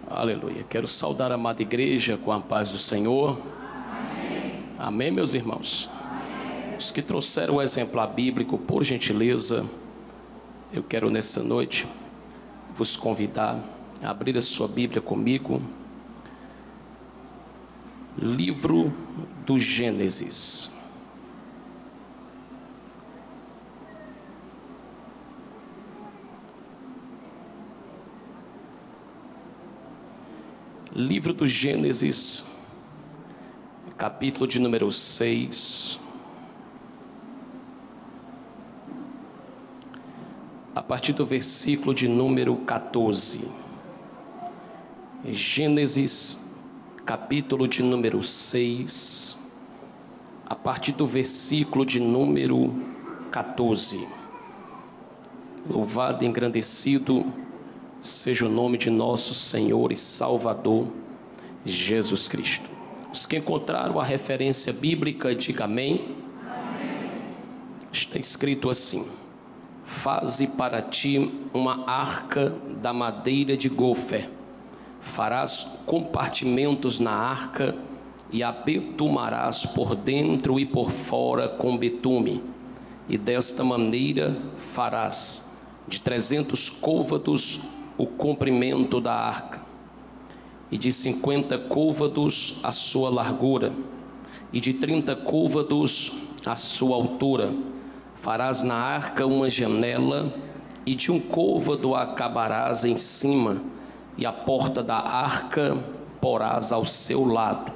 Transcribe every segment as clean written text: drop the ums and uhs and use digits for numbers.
Aleluia. Quero saudar a amada igreja com a paz do Senhor. Amém, meus irmãos? Os que trouxeram o exemplar bíblico, por gentileza, eu quero nessa noite vos convidar a abrir a sua Bíblia comigo. Livro do Gênesis. Livro do Gênesis, capítulo de número 6, a partir do versículo de número 14. Gênesis, capítulo de número 6, a partir do versículo de número 14. Louvado e engrandecido seja o nome de nosso Senhor e Salvador Jesus Cristo. Os que encontraram a referência bíblica, diga amém. Amém. Está escrito assim: faze para ti uma arca da madeira de gofer, farás compartimentos na arca e a betumarás por dentro e por fora com betume, e desta maneira farás de 300 côvados o comprimento da arca, e de 50 côvados a sua largura, e de 30 côvados a sua altura. Farás na arca uma janela, e de um côvado a acabarás em cima, e a porta da arca porás ao seu lado.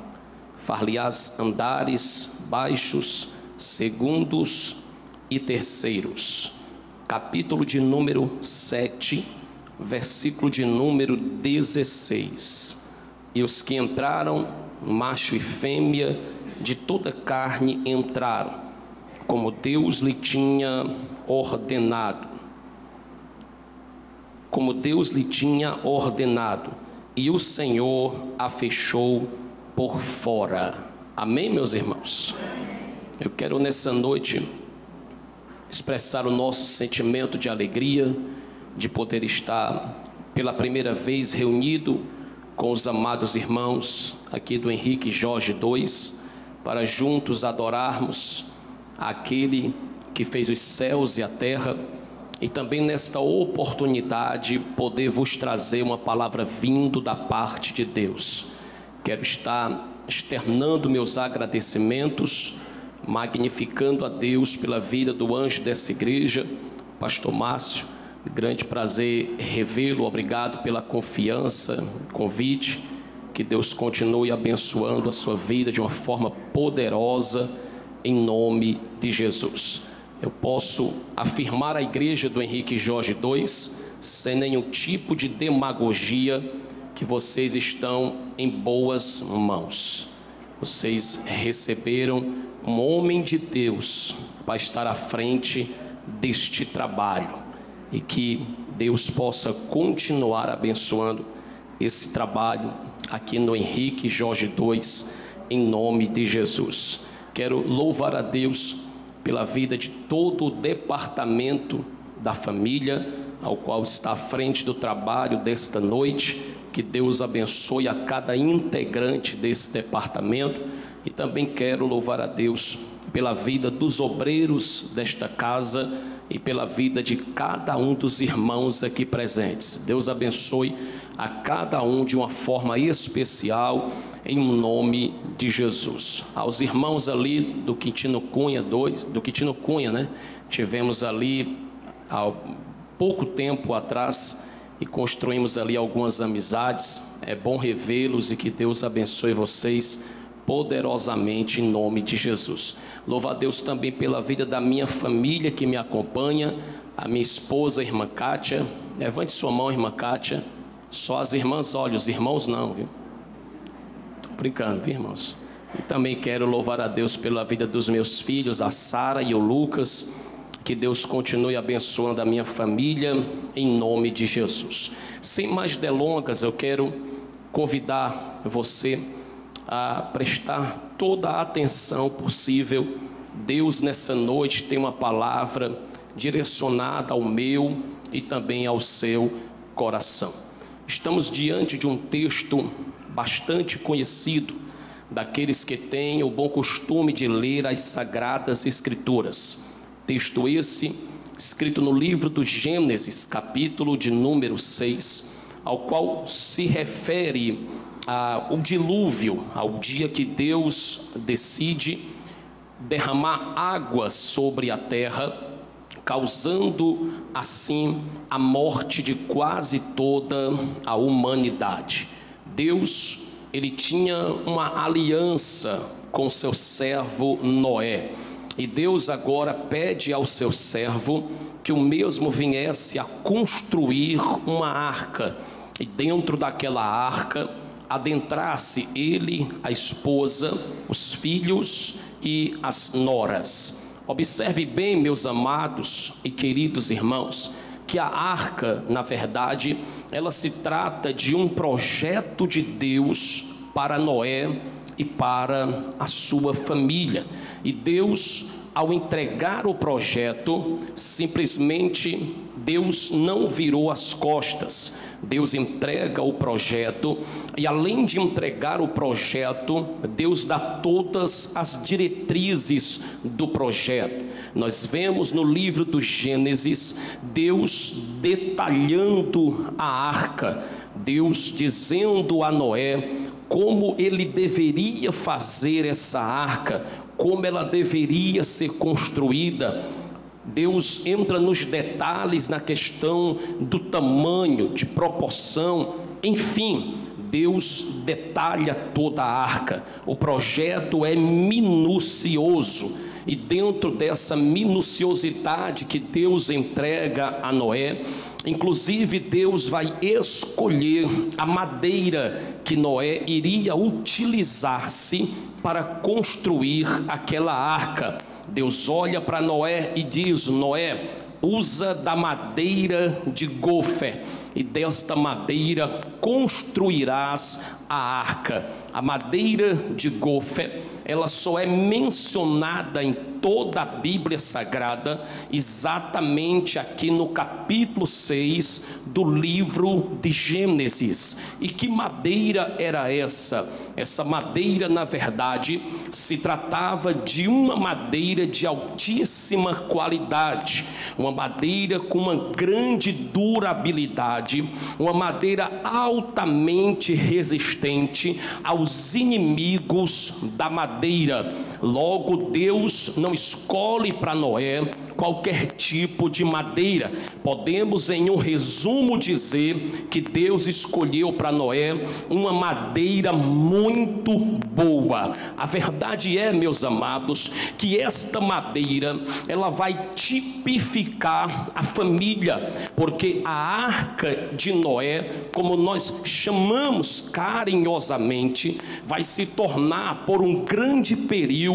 Far-lhe-ás andares baixos, segundos e terceiros. Capítulo de número 7, versículo de número 16. E os que entraram, macho e fêmea, de toda carne entraram, como Deus lhe tinha ordenado. Como Deus lhe tinha ordenado. E o Senhor a fechou por fora. Amém, meus irmãos? Eu quero nessa noite expressar o nosso sentimento de alegria de poder estar pela primeira vez reunido com os amados irmãos aqui do Henrique Jorge 2, para juntos adorarmos aquele que fez os céus e a terra, e também nesta oportunidade poder vos trazer uma palavra vindo da parte de Deus. Quero estar externando meus agradecimentos, magnificando a Deus pela vida do anjo dessa igreja, pastor Márcio. Grande prazer revê-lo, obrigado pela confiança, convite. Que Deus continue abençoando a sua vida de uma forma poderosa, em nome de Jesus. Eu posso afirmar à igreja do Henrique Jorge 2, sem nenhum tipo de demagogia, que vocês estão em boas mãos. Vocês receberam um homem de Deus para estar à frente deste trabalho, e que Deus possa continuar abençoando esse trabalho aqui no Henrique Jorge 2, em nome de Jesus. Quero louvar a Deus pela vida de todo o departamento da família, ao qual está à frente do trabalho desta noite. Que Deus abençoe a cada integrante desse departamento, e também quero louvar a Deus pela vida dos obreiros desta casa e pela vida de cada um dos irmãos aqui presentes. Deus abençoe a cada um de uma forma especial, em nome de Jesus. Aos irmãos ali do Quintino Cunha 2, do Quintino Cunha, né? Tivemos ali há pouco tempo atrás e construímos ali algumas amizades. É bom revê-los e que Deus abençoe vocês poderosamente em nome de Jesus. Louvo a Deus também pela vida da minha família que me acompanha, a minha esposa, a irmã Kátia. Levante sua mão, irmã Kátia. Só as irmãs, olha, os irmãos não, viu? Estou brincando, viu, irmãos? E também quero louvar a Deus pela vida dos meus filhos, a Sara e o Lucas. Que Deus continue abençoando a minha família em nome de Jesus. Sem mais delongas, eu quero convidar você a prestar toda a atenção possível. Deus nessa noite tem uma palavra direcionada ao meu e também ao seu coração. Estamos diante de um texto bastante conhecido daqueles que têm o bom costume de ler as Sagradas Escrituras. Texto esse escrito no livro do Gênesis, capítulo de número 6, ao qual se refere ao dilúvio, ao dia que Deus decide derramar água sobre a terra, causando assim a morte de quase toda a humanidade. Deus, ele tinha uma aliança com seu servo Noé, e Deus agora pede ao seu servo que o mesmo viesse a construir uma arca, e dentro daquela arca adentrasse ele, a esposa, os filhos e as noras. Observe bem, meus amados e queridos irmãos, que a arca, na verdade, ela se trata de um projeto de Deus para Noé e para a sua família. E Deus, ao entregar o projeto, simplesmente Deus não virou as costas. Deus entrega o projeto, e além de entregar o projeto, Deus dá todas as diretrizes do projeto. Nós vemos no livro do Gênesis, Deus detalhando a arca, Deus dizendo a Noé como ele deveria fazer essa arca, como ela deveria ser construída. Deus entra nos detalhes na questão do tamanho, de proporção, enfim, Deus detalha toda a arca. O projeto é minucioso, e dentro dessa minuciosidade que Deus entrega a Noé, inclusive Deus vai escolher a madeira que Noé iria utilizar-se para construir aquela arca. Deus olha para Noé e diz: Noé, usa da madeira de gofer, e desta madeira construirás a arca. A madeira de gofer, ela só é mencionada em toda a Bíblia Sagrada exatamente aqui no capítulo 6 do livro de Gênesis. E que madeira era essa? Essa madeira, na verdade, se tratava de uma madeira de altíssima qualidade, uma madeira com uma grande durabilidade, uma madeira altamente resistente aos inimigos da madeira. Logo, Deus não escolhe para Noé qualquer tipo de madeira. Podemos, em um resumo, dizer que Deus escolheu para Noé uma madeira muito boa. A verdade é, meus amados, que esta madeira, ela vai tipificar a família, porque a arca de Noé, como nós chamamos carinhosamente, vai se tornar por um grande período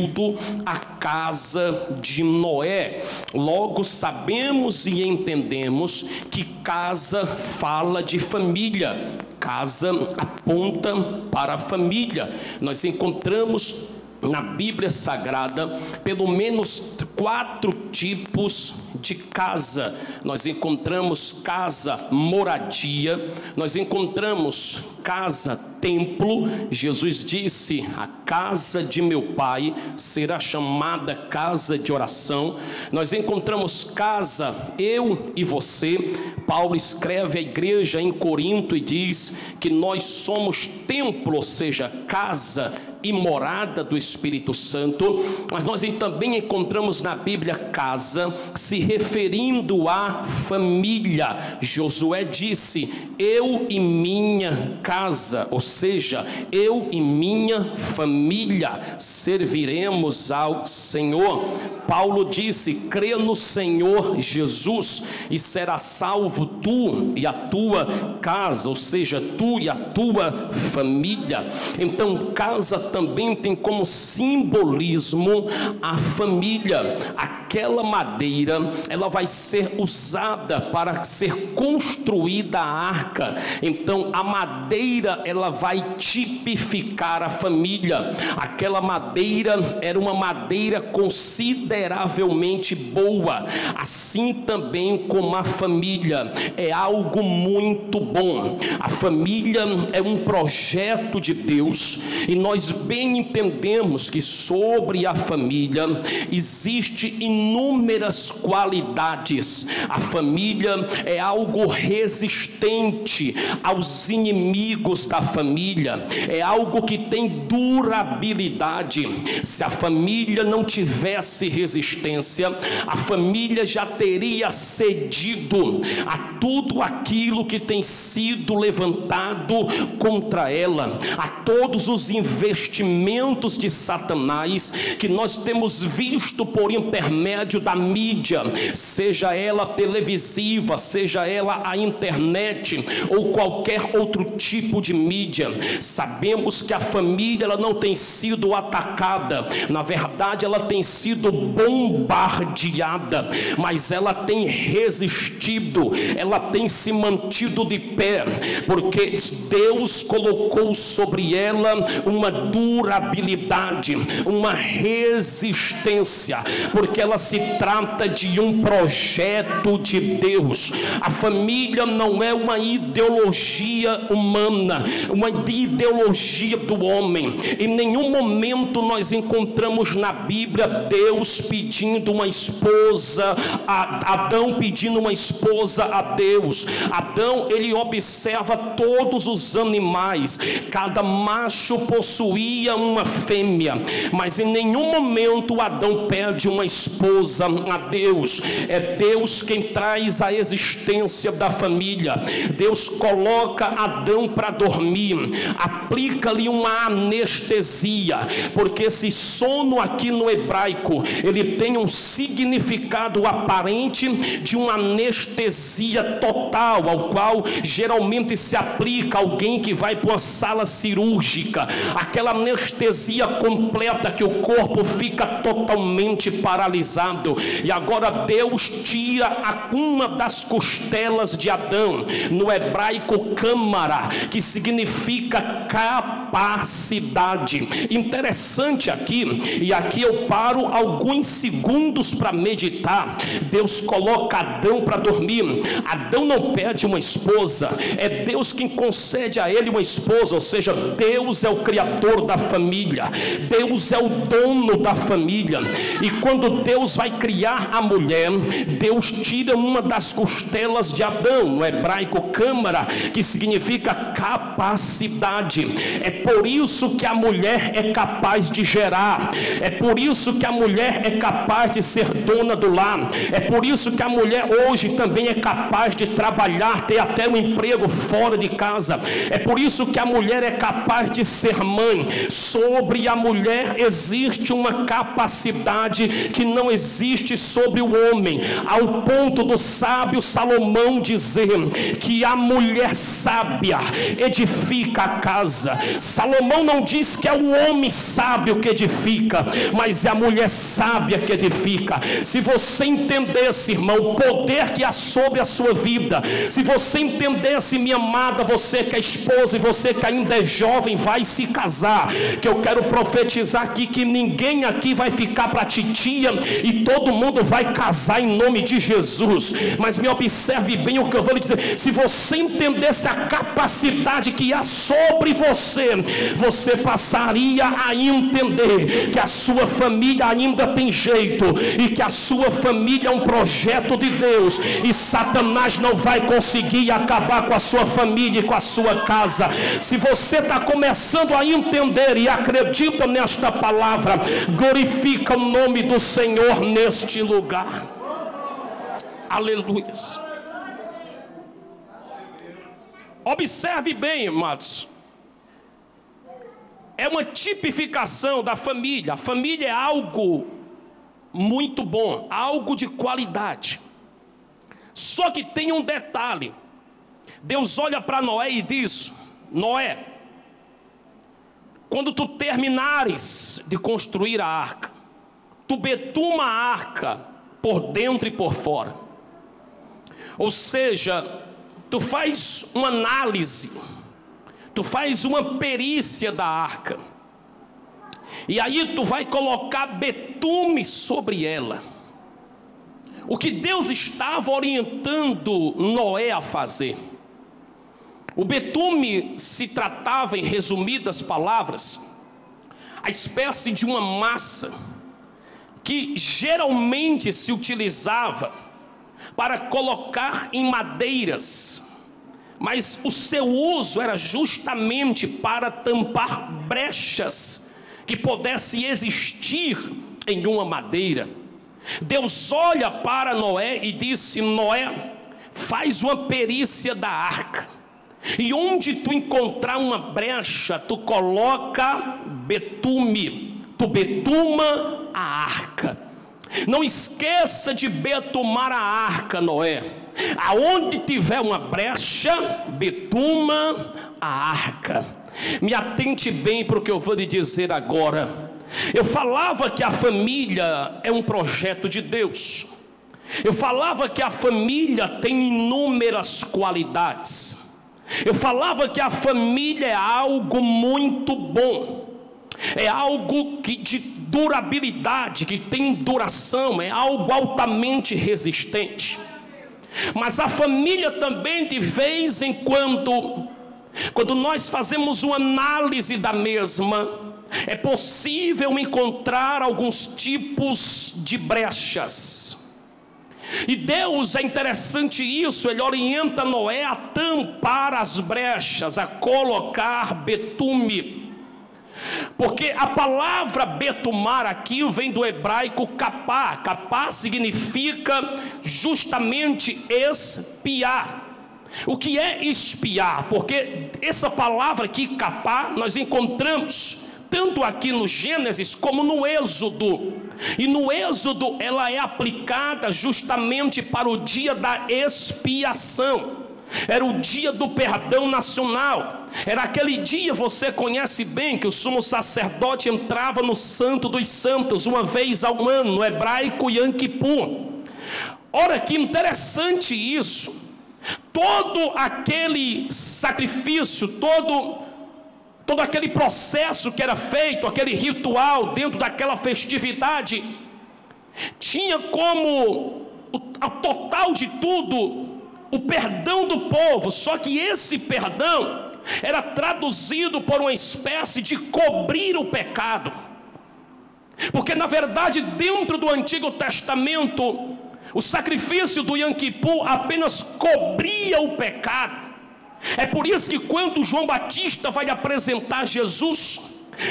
a casa de Noé. Logo, sabemos e entendemos que casa fala de família, casa aponta para a família. Nós encontramos na Bíblia Sagrada pelo menos 4 tipos de casa. Nós encontramos casa moradia, nós encontramos casa templo. Jesus disse: a casa de meu pai será chamada casa de oração. Nós encontramos casa eu e você. Paulo escreve à igreja em Corinto e diz que nós somos templo, ou seja, casa e morada do Espírito Santo. Mas nós também encontramos na Bíblia casa se referindo à família. Josué disse: eu e minha casa, ou seja, eu e minha família serviremos ao Senhor. Paulo disse: crê no Senhor Jesus e será salvo tu e a tua casa, ou seja, tu e a tua família. Então, casa também tem como simbolismo a família. Aquela madeira, ela vai ser usada para ser construída a arca. Então, a madeira madeira, ela vai tipificar a família. Aquela madeira era uma madeira consideravelmente boa. Assim também como a família é algo muito bom. A família é um projeto de Deus, e nós bem entendemos que sobre a família existe inúmeras qualidades. A família é algo resistente aos inimigos da família, é algo que tem durabilidade. Se a família não tivesse resistência, a família já teria cedido a tudo aquilo que tem sido levantado contra ela, a todos os investimentos de Satanás que nós temos visto por intermédio da mídia, seja ela televisiva, seja ela a internet ou qualquer outro tipo de mídia. Sabemos que a família, ela não tem sido atacada, na verdade ela tem sido bombardeada, mas ela tem resistido, ela tem se mantido de pé, porque Deus colocou sobre ela uma durabilidade, uma resistência, porque ela se trata de um projeto de Deus. A família não é uma ideologia humana, uma ideologia do homem. Em nenhum momento nós encontramos na Bíblia Deus pedindo uma esposa, Adão pedindo uma esposa a Deus. Adão, ele observa todos os animais, cada macho possuía uma fêmea, mas em nenhum momento Adão pede uma esposa a Deus. É Deus quem traz a existência da família. Deus coloca Adão para dormir, aplica-lhe uma anestesia, porque esse sono aqui no hebraico, ele tem um significado aparente de uma anestesia total, ao qual geralmente se aplica alguém que vai para uma sala cirúrgica, aquela anestesia completa que o corpo fica totalmente paralisado. E agora Deus tira uma das costelas de Adão, no hebraico câmara, que significa capacidade. Interessante aqui, e aqui eu paro alguns segundos para meditar. Deus coloca Adão para dormir. Adão não pede uma esposa, é Deus quem concede a ele uma esposa, ou seja, Deus é o criador da família, Deus é o dono da família. E quando Deus vai criar a mulher, Deus tira uma das costelas de Adão, no hebraico câmara, que significa capacidade. É por isso que a mulher é capaz de gerar, é por isso que a mulher é capaz de ser dona do lar, é por isso que a mulher hoje também é capaz de trabalhar, ter até um emprego fora de casa. É por isso que a mulher é capaz de ser mãe. Sobre a mulher existe uma capacidade que não existe sobre o homem, ao ponto do sábio Salomão dizer que a mulher sábia edifica a casa. Salomão não diz que é o homem sábio que edifica, mas é a mulher sábia que edifica. Se você entendesse, irmão, o poder que há sobre a sua vida, se você entendesse, minha amada, você que é esposa e você que ainda é jovem, vai se casar, que eu quero profetizar aqui que ninguém aqui vai ficar para titia e todo mundo vai casar em nome de Jesus. Mas me observe bem o que eu vou lhe dizer: se você entendesse a capacidade que há sobre você, você passaria a entender que a sua família ainda tem jeito, e que a sua família é um projeto de Deus, e Satanás não vai conseguir acabar com a sua família e com a sua casa. Se você está começando a entender e acredita nesta palavra, glorifica o nome do Senhor neste lugar. Aleluia. Observe bem, amados, é uma tipificação da família. A família é algo muito bom, algo de qualidade. Só que tem um detalhe. Deus olha para Noé e diz: Noé, quando tu terminares de construir a arca, tu betuma a arca por dentro e por fora. Ou seja, tu faz uma análise, tu faz uma perícia da arca, e aí tu vai colocar betume sobre ela. O que Deus estava orientando Noé a fazer. O betume se tratava, em resumidas palavras, a espécie de uma massa que geralmente se utilizava para colocar em madeiras, mas o seu uso era justamente para tampar brechas que pudesse existir em uma madeira. Deus olha para Noé e disse: Noé, faz uma perícia da arca, e onde tu encontrar uma brecha, tu coloca betume, tu betuma a arca. Não esqueça de betumar a arca, Noé. Aonde tiver uma brecha, betuma a arca. Me atente bem para o que eu vou lhe dizer agora. Eu falava que a família é um projeto de Deus. Eu falava que a família tem inúmeras qualidades. Eu falava que a família é algo muito bom. É algo que de durabilidade, que tem duração, é algo altamente resistente. Mas a família também, de vez em quando nós fazemos uma análise da mesma, é possível encontrar alguns tipos de brechas. E Deus, é interessante isso, Ele orienta Noé a tampar as brechas, a colocar betume. Porque a palavra betumar aqui vem do hebraico capá. Capá significa justamente espiar. O que é espiar? Porque essa palavra aqui, capá, nós encontramos tanto aqui no Gênesis como no Êxodo. E no Êxodo ela é aplicada justamente para o dia da expiação. Era o dia do perdão nacional. Era aquele dia, você conhece bem, que o sumo sacerdote entrava no Santo dos Santos uma vez ao ano, no hebraico Yom Kippur. Ora, que interessante isso. Todo aquele sacrifício, todo aquele processo que era feito, aquele ritual dentro daquela festividade, tinha como a total de tudo o perdão do povo. Só que esse perdão era traduzido por uma espécie de cobrir o pecado. Porque na verdade, dentro do Antigo Testamento, o sacrifício do Yom Kippur apenas cobria o pecado. É por isso que quando João Batista vai apresentar Jesus,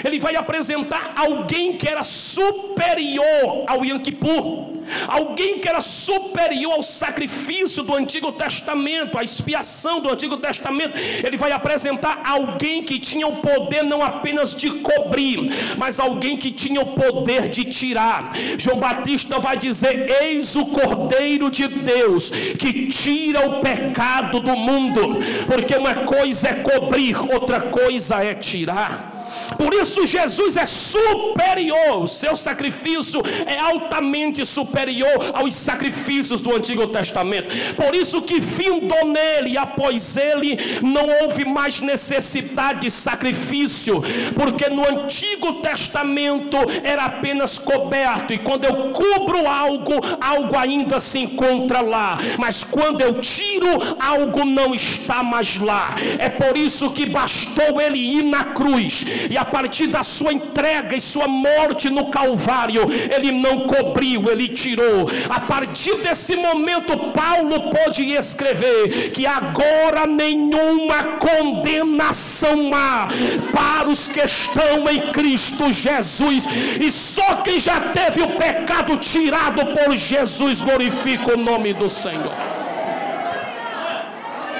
ele vai apresentar alguém que era superior ao Yom Kippur, alguém que era superior ao sacrifício do Antigo Testamento, à expiação do Antigo Testamento. Ele vai apresentar alguém que tinha o poder não apenas de cobrir, mas alguém que tinha o poder de tirar. João Batista vai dizer: eis o Cordeiro de Deus que tira o pecado do mundo. Porque uma coisa é cobrir, outra coisa é tirar. Por isso Jesus é superior, o seu sacrifício é altamente superior aos sacrifícios do Antigo Testamento. Por isso que findou nele, e após ele não houve mais necessidade de sacrifício, porque no Antigo Testamento era apenas coberto, e quando eu cubro algo, algo ainda se encontra lá, mas quando eu tiro, algo não está mais lá. É por isso que bastou ele ir na cruz, e a partir da sua entrega e sua morte no Calvário, ele não cobriu, ele tirou. A partir desse momento, Paulo pôde escrever que agora nenhuma condenação há para os que estão em Cristo Jesus, e só quem já teve o pecado tirado por Jesus glorifica o nome do Senhor.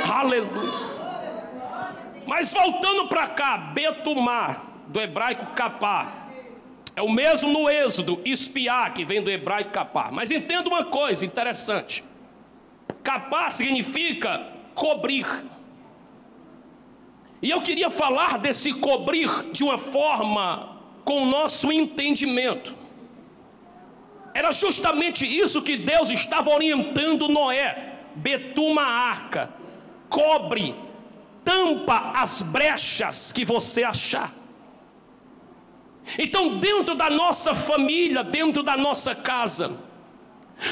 Aleluia. Mas voltando para cá, betumar, do hebraico capá, é o mesmo no Êxodo, espiar, que vem do hebraico capá. Mas entenda uma coisa interessante: capá significa cobrir. E eu queria falar desse cobrir de uma forma com o nosso entendimento. Era justamente isso que Deus estava orientando Noé: betuma a arca, cobre, tampa as brechas que você achar. Então, dentro da nossa família, dentro da nossa casa,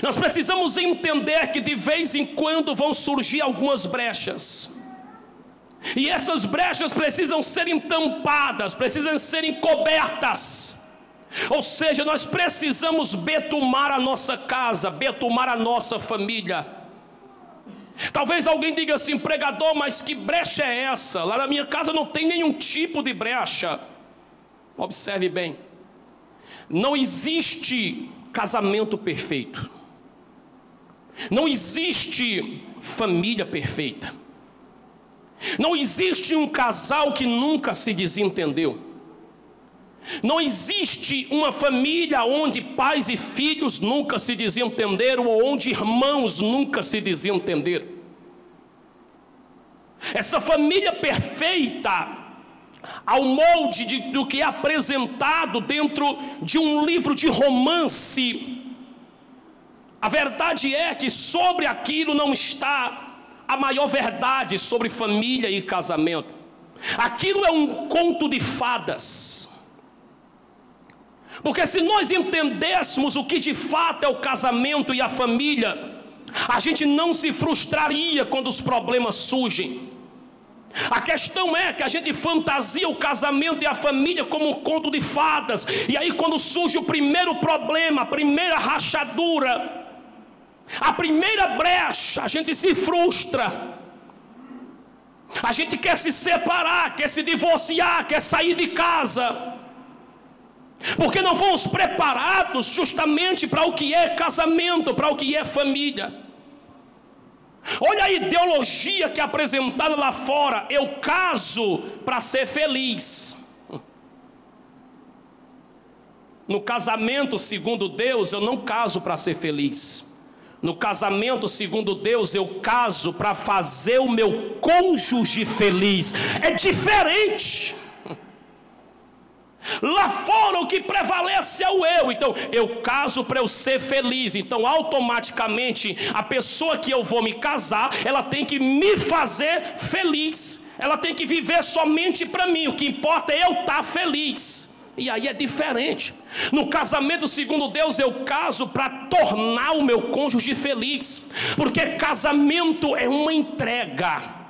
nós precisamos entender que de vez em quando vão surgir algumas brechas. E essas brechas precisam ser tampadas, precisam ser cobertas. Ou seja, nós precisamos betumar a nossa casa, betumar a nossa família. Talvez alguém diga assim: pregador, mas que brecha é essa? Lá na minha casa não tem nenhum tipo de brecha. Observe bem, não existe casamento perfeito, não existe família perfeita, não existe um casal que nunca se desentendeu, não existe uma família onde pais e filhos nunca se desentenderam, ou onde irmãos nunca se desentenderam. Essa família perfeita, ao molde do que é apresentado dentro de um livro de romance, a verdade é que sobre aquilo não está a maior verdade sobre família e casamento. Aquilo é um conto de fadas. Porque se nós entendêssemos o que de fato é o casamento e a família, a gente não se frustraria quando os problemas surgem. A questão é que a gente fantasia o casamento e a família como um conto de fadas, e aí quando surge o primeiro problema, a primeira rachadura, a primeira brecha, a gente se frustra, a gente quer se separar, quer se divorciar, quer sair de casa, porque não fomos preparados justamente para o que é casamento, para o que é família. Olha a ideologia que é apresentada lá fora: eu caso para ser feliz. No casamento segundo Deus, eu não caso para ser feliz. No casamento segundo Deus, eu caso para fazer o meu cônjuge feliz. É diferente. Lá fora o que prevalece é o eu. Então eu caso para eu ser feliz. Então automaticamente a pessoa que eu vou me casar, ela tem que me fazer feliz. Ela tem que viver somente para mim. O que importa é eu estar feliz. E aí é diferente. No casamento segundo Deus, eu caso para tornar o meu cônjuge feliz, porque casamento é uma entrega.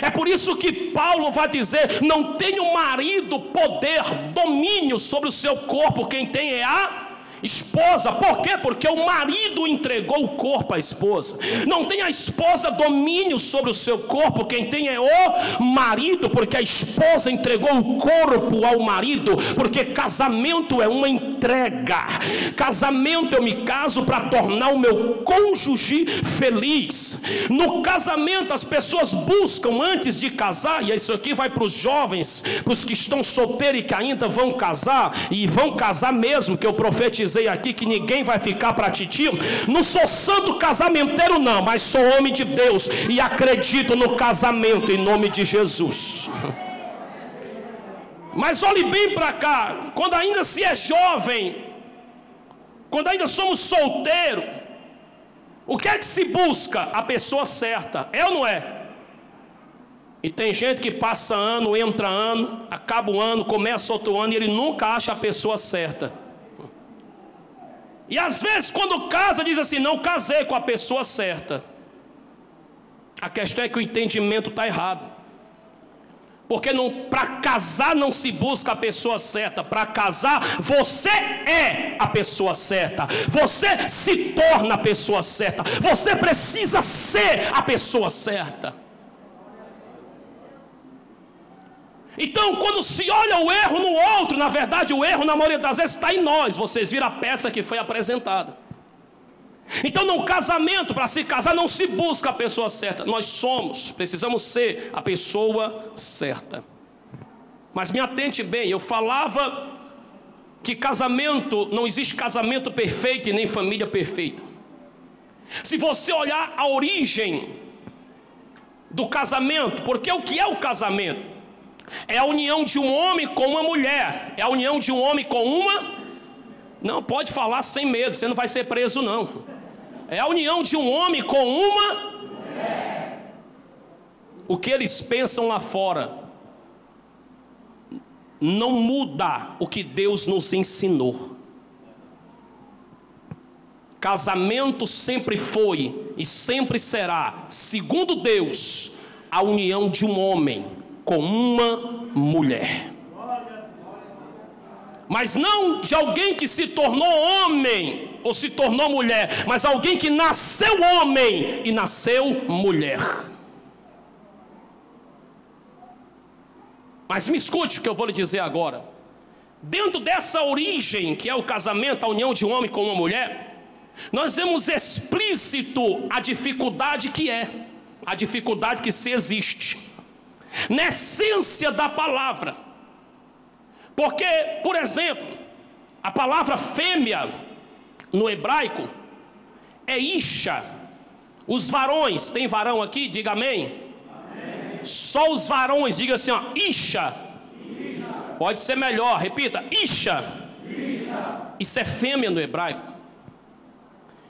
É por isso que Paulo vai dizer: não tem o marido poder, domínio sobre o seu corpo, quem tem é a esposa. Por quê? Porque o marido entregou o corpo à esposa. Não tem a esposa domínio sobre o seu corpo, quem tem é o marido, porque a esposa entregou o corpo ao marido. Porque casamento é uma entrega. Casamento, eu me caso para tornar o meu cônjuge feliz. No casamento as pessoas buscam antes de casar, e isso aqui vai para os jovens, para os que estão solteiros e que ainda vão casar, e vão casar mesmo, que eu profetizei aqui que ninguém vai ficar para titio. Não sou santo casamenteiro não, mas sou homem de Deus e acredito no casamento em nome de Jesus. Mas olhe bem para cá, quando ainda se é jovem, quando ainda somos solteiros, o que é que se busca? A pessoa certa, é ou não é? E tem gente que passa ano, entra ano, acaba o ano, começa outro ano e ele nunca acha a pessoa certa. E às vezes quando casa diz assim: não casei com a pessoa certa. A questão é que o entendimento está errado. Porque para casar não se busca a pessoa certa. Para casar você é a pessoa certa. Você se torna a pessoa certa. Você precisa ser a pessoa certa. Então, quando se olha o erro no outro, na verdade o erro na maioria das vezes está em nós. Vocês viram a peça que foi apresentada. Então no casamento, para se casar não se busca a pessoa certa. Nós precisamos ser a pessoa certa. Mas me atente bem, eu falava que casamento, não existe casamento perfeito e nem família perfeita. Se você olhar a origem do casamento, porque o que é o casamento? É a união de um homem com uma mulher. É a união de um homem com uma... Não, pode falar sem medo, você não vai ser preso não. É a união de um homem com uma mulher. o que eles pensam lá fora não muda o que Deus nos ensinou. Casamento sempre foi e sempre será, segundo Deus, a união de um homem com uma mulher. Mas não de alguém que se tornou homem ou se tornou mulher, mas alguém que nasceu homem e nasceu mulher. Mas me escute o que eu vou lhe dizer agora. Dentro dessa origem que é o casamento, a união de um homem com uma mulher, nós vemos explícito a dificuldade que é, a dificuldade que se existe, na essência da palavra. Porque, por exemplo, a palavra fêmea no hebraico é isha. Os varões, tem varão aqui? Diga amém. Só os varões, diga assim, ó, isha. Pode ser melhor, repita, isha. Isso é fêmea no hebraico,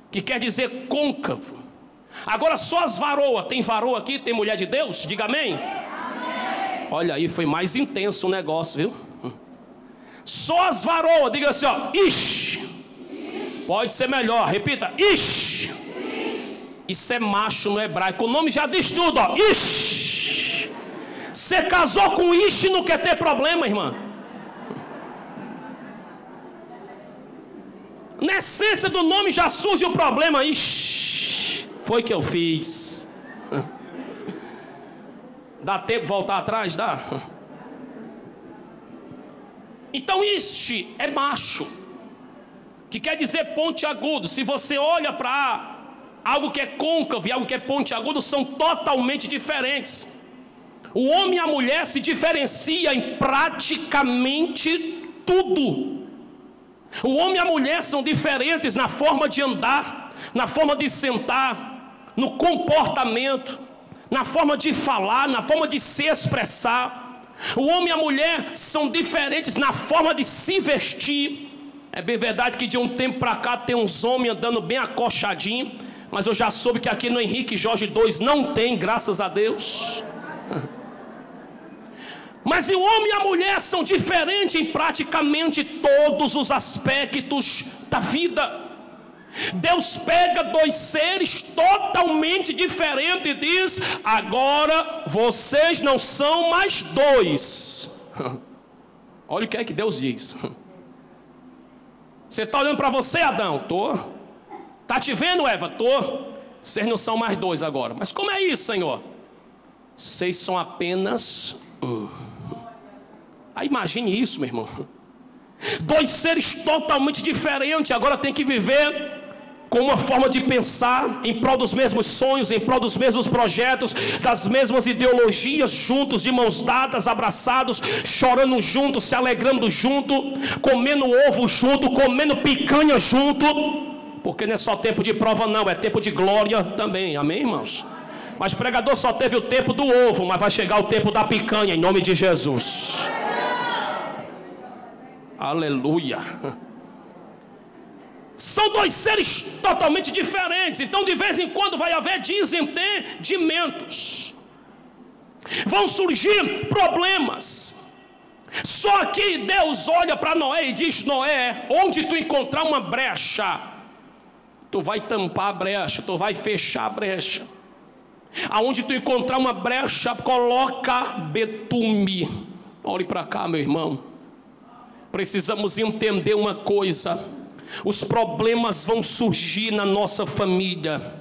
que quer dizer côncavo. Agora só as varoas, tem varoa aqui, tem mulher de Deus? Diga amém. Olha aí, foi mais intenso o negócio, viu? Só as varoas, diga assim, ó, ish. Pode ser melhor, repita, ish. Isso é macho no hebraico, o nome já diz tudo, ó, ish. Você casou com ish e não quer ter problema, irmã. Na essência do nome já surge o problema. Ixi, foi que eu fiz. Dá tempo de voltar atrás? Dá. Então ishi é macho, que quer dizer pontiagudo. Se você olha para algo que é côncavo e algo que é pontiagudo, são totalmente diferentes. O homem e a mulher se diferenciam em praticamente tudo. O homem e a mulher são diferentes na forma de andar, na forma de sentar, no comportamento, na forma de falar, na forma de se expressar. O homem e a mulher são diferentes na forma de se vestir. É bem verdade que de um tempo para cá tem uns homens andando bem acochadinho, mas eu já soube que aqui no Henrique Jorge 2 não tem, graças a Deus. Mas o homem e a mulher são diferentes em praticamente todos os aspectos da vida. Deus pega dois seres totalmente diferentes e diz: agora vocês não são mais dois. Olha o que é que Deus diz. Você está olhando para você, Adão? Tô. Está te vendo, Eva? Tô. Vocês não são mais dois agora. Mas como é isso, Senhor? Vocês são apenas um. Aí imagine isso, meu irmão. Dois seres totalmente diferentes agora tem que viver com uma forma de pensar em prol dos mesmos sonhos, em prol dos mesmos projetos, das mesmas ideologias, juntos, de mãos dadas, abraçados, chorando juntos, se alegrando junto, comendo ovo junto, comendo picanha junto, porque não é só tempo de prova não, é tempo de glória também, amém, irmãos? Mas o pregador só teve o tempo do ovo, mas vai chegar o tempo da picanha, em nome de Jesus. Aleluia. São dois seres totalmente diferentes. Então de vez em quando vai haver desentendimentos, vão surgir problemas. Só que Deus olha para Noé e diz: Noé, onde tu encontrar uma brecha, tu vai tampar a brecha, tu vai fechar a brecha. Aonde tu encontrar uma brecha, coloca betume. Olhe para cá, meu irmão. Precisamos entender uma coisa: os problemas vão surgir na nossa família,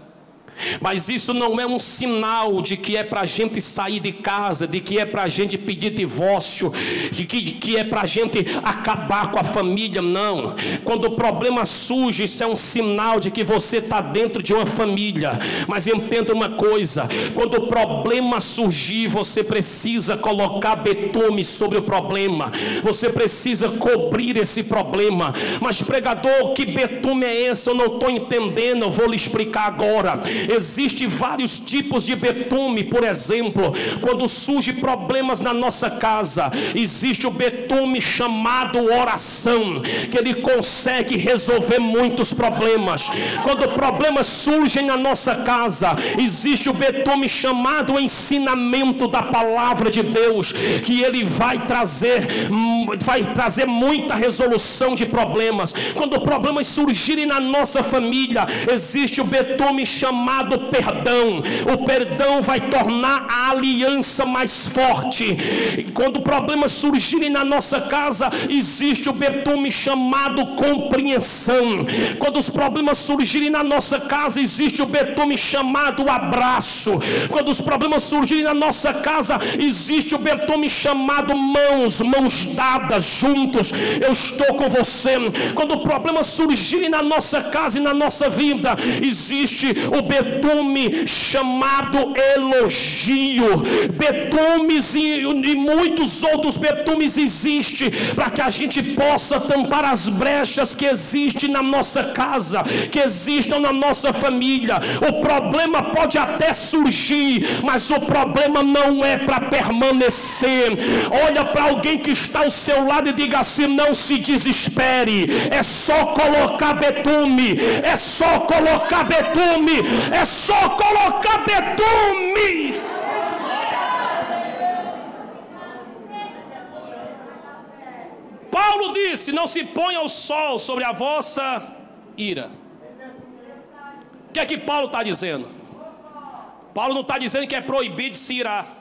mas isso não é um sinal de que é para a gente sair de casa, de que é para a gente pedir divórcio, de que é para a gente acabar com a família. Não. Quando o problema surge, isso é um sinal de que você está dentro de uma família. Mas entenda uma coisa: quando o problema surgir, você precisa colocar betume sobre o problema, você precisa cobrir esse problema. Mas pregador, que betume é esse? Eu não estou entendendo. Eu vou lhe explicar agora. Existem vários tipos de betume. Por exemplo, quando surgem problemas na nossa casa, existe o betume chamado oração, que ele consegue resolver muitos problemas. Quando problemas surgem na nossa casa, existe o betume chamado ensinamento da palavra de Deus, que ele vai trazer muita resolução de problemas. Quando problemas surgirem na nossa família, existe o betume chamado perdão. O perdão vai tornar a aliança mais forte. Quando problemas surgirem na nossa casa, existe o betume chamado compreensão. Quando os problemas surgirem na nossa casa, existe o betume chamado abraço. Quando os problemas surgirem na nossa casa, existe o betume chamado mãos dadas, juntos, eu estou com você. Quando problemas surgirem na nossa casa e na nossa vida, existe o betume chamado elogio. Betumes e muitos outros betumes existem para que a gente possa tampar as brechas que existem na nossa casa, que existam na nossa família. O problema pode até surgir, mas o problema não é para permanecer. Olha para alguém que está ao seu lado e diga assim: não se desespere, é só colocar betume, é só colocar betume, é só colocar betume. Paulo disse: não se ponha o sol sobre a vossa ira. O que é que Paulo está dizendo? Paulo não está dizendo que é proibido de se irar.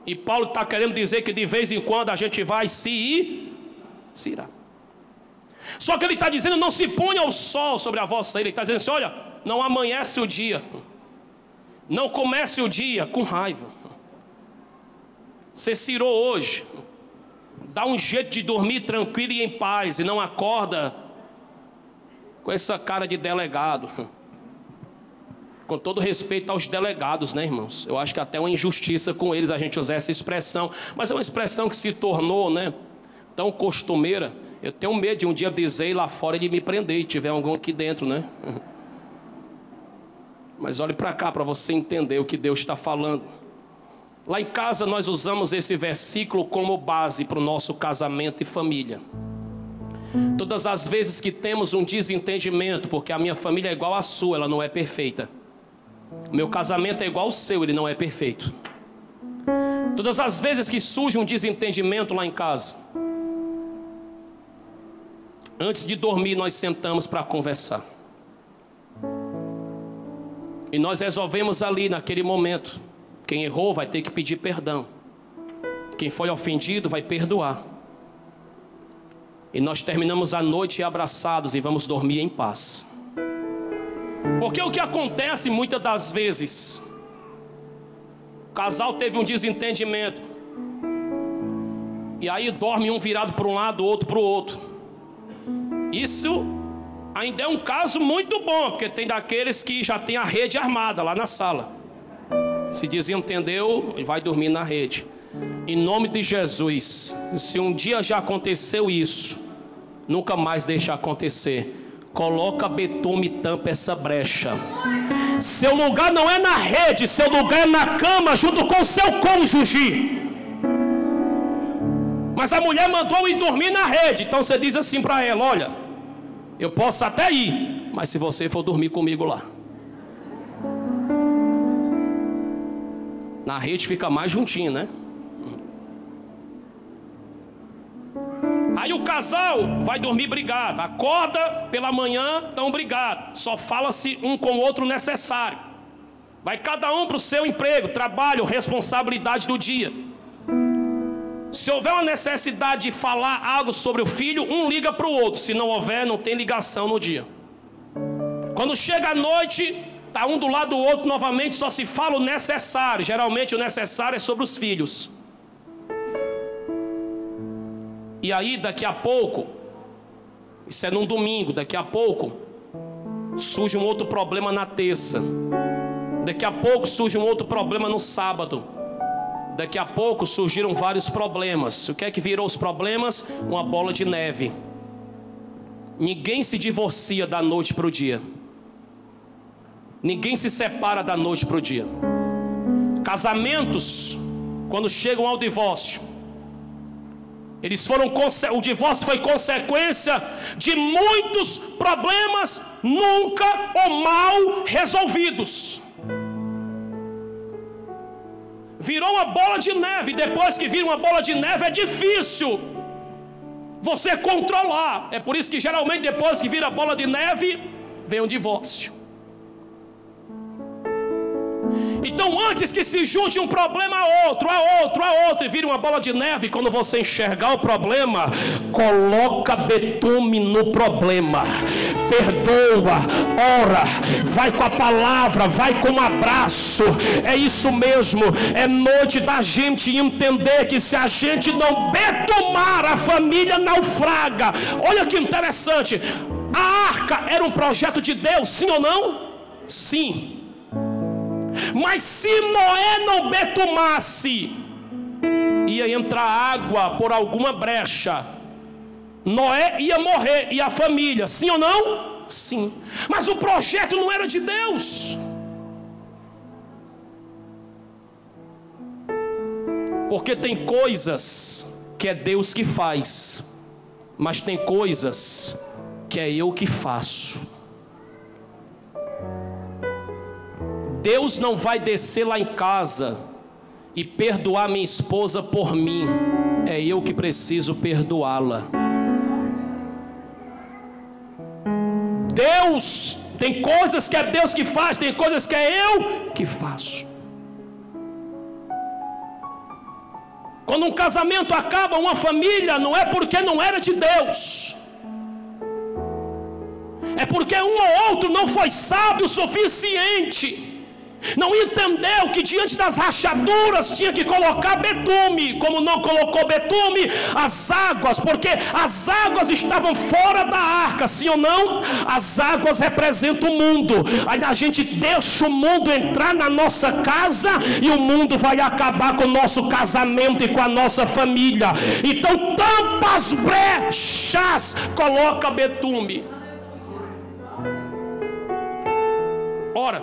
E Paulo está querendo dizer que de vez em quando a gente vai se irar. Só que ele está dizendo: não se ponha o sol sobre a vossa ira. Ele está dizendo assim: olha, não amanhece o dia, não comece o dia com raiva. Você se irou hoje, dá um jeito de dormir tranquilo e em paz, e não acorda com essa cara de delegado. Com todo respeito aos delegados, né, irmãos? Eu acho que até uma injustiça com eles a gente usar essa expressão, mas é uma expressão que se tornou, né, tão costumeira. Eu tenho medo de um dia dizer lá fora e de me prender e tiver algum aqui dentro, né? Mas olhe para cá para você entender o que Deus está falando. Lá em casa nós usamos esse versículo como base para o nosso casamento e família. Todas as vezes que temos um desentendimento, porque a minha família é igual à sua, ela não é perfeita. O meu casamento é igual ao seu, ele não é perfeito. Todas as vezes que surge um desentendimento lá em casa, antes de dormir nós sentamos para conversar. E nós resolvemos ali naquele momento. Quem errou vai ter que pedir perdão. Quem foi ofendido vai perdoar. E nós terminamos a noite abraçados e vamos dormir em paz. Porque o que acontece muitas das vezes, o casal teve um desentendimento, e aí dorme um virado para um lado, outro para o outro. Isso ainda é um caso muito bom, porque tem daqueles que já tem a rede armada lá na sala. Se desentendeu, vai dormir na rede. Em nome de Jesus, se um dia já aconteceu isso, nunca mais deixa acontecer. Coloca betume e tampa essa brecha. Seu lugar não é na rede, seu lugar é na cama junto com o seu cônjuge. Mas a mulher mandou ir dormir na rede. Então você diz assim para ela: olha, eu posso até ir, mas se você for dormir comigo lá, na rede fica mais juntinho, né? Aí o casal vai dormir brigado, acorda pela manhã, estão brigados, só fala-se um com o outro necessário. Vai cada um para o seu emprego, trabalho, responsabilidade do dia. Se houver uma necessidade de falar algo sobre o filho, um liga para o outro. Se não houver, não tem ligação no dia. Quando chega a noite, está um do lado do outro novamente, só se fala o necessário. Geralmente o necessário é sobre os filhos. E aí daqui a pouco, isso é num domingo, daqui a pouco surge um outro problema na terça. Daqui a pouco surge um outro problema no sábado. Daqui a pouco surgiram vários problemas. O que é que virou os problemas? Uma bola de neve. Ninguém se divorcia da noite para o dia. Ninguém se separa da noite para o dia. Casamentos, quando chegam ao divórcio, o divórcio foi consequência de muitos problemas nunca ou mal resolvidos. Virou uma bola de neve. Depois que vira uma bola de neve, é difícil você controlar. É por isso que geralmente depois que vira bola de neve, vem um divórcio. Então, antes que se junte um problema a outro, e vire uma bola de neve, quando você enxergar o problema, coloca betume no problema, perdoa, ora, vai com a palavra, vai com um abraço. É isso mesmo, é noite da gente entender que se a gente não betumar, a família naufraga. Olha que interessante, a arca era um projeto de Deus, sim ou não? Sim. Mas se Noé não betumasse, ia entrar água por alguma brecha, Noé ia morrer, e a família, sim ou não? Sim. Mas o projeto não era de Deus. Porque tem coisas que é Deus que faz, mas tem coisas que é eu que faço. Deus não vai descer lá em casa e perdoar minha esposa por mim. É eu que preciso perdoá-la. Deus, tem coisas que é Deus que faz, tem coisas que é eu que faço. Quando um casamento acaba, uma família, não é porque não era de Deus, é porque um ou outro não foi sábio o suficiente, não entendeu que diante das rachaduras tinha que colocar betume. Como não colocou betume, as águas, porque as águas estavam fora da arca, sim ou não? As águas representam o mundo. Aí a gente deixa o mundo entrar na nossa casa e o mundo vai acabar com o nosso casamento e com a nossa família. Então tampa as brechas, coloca betume. Ora,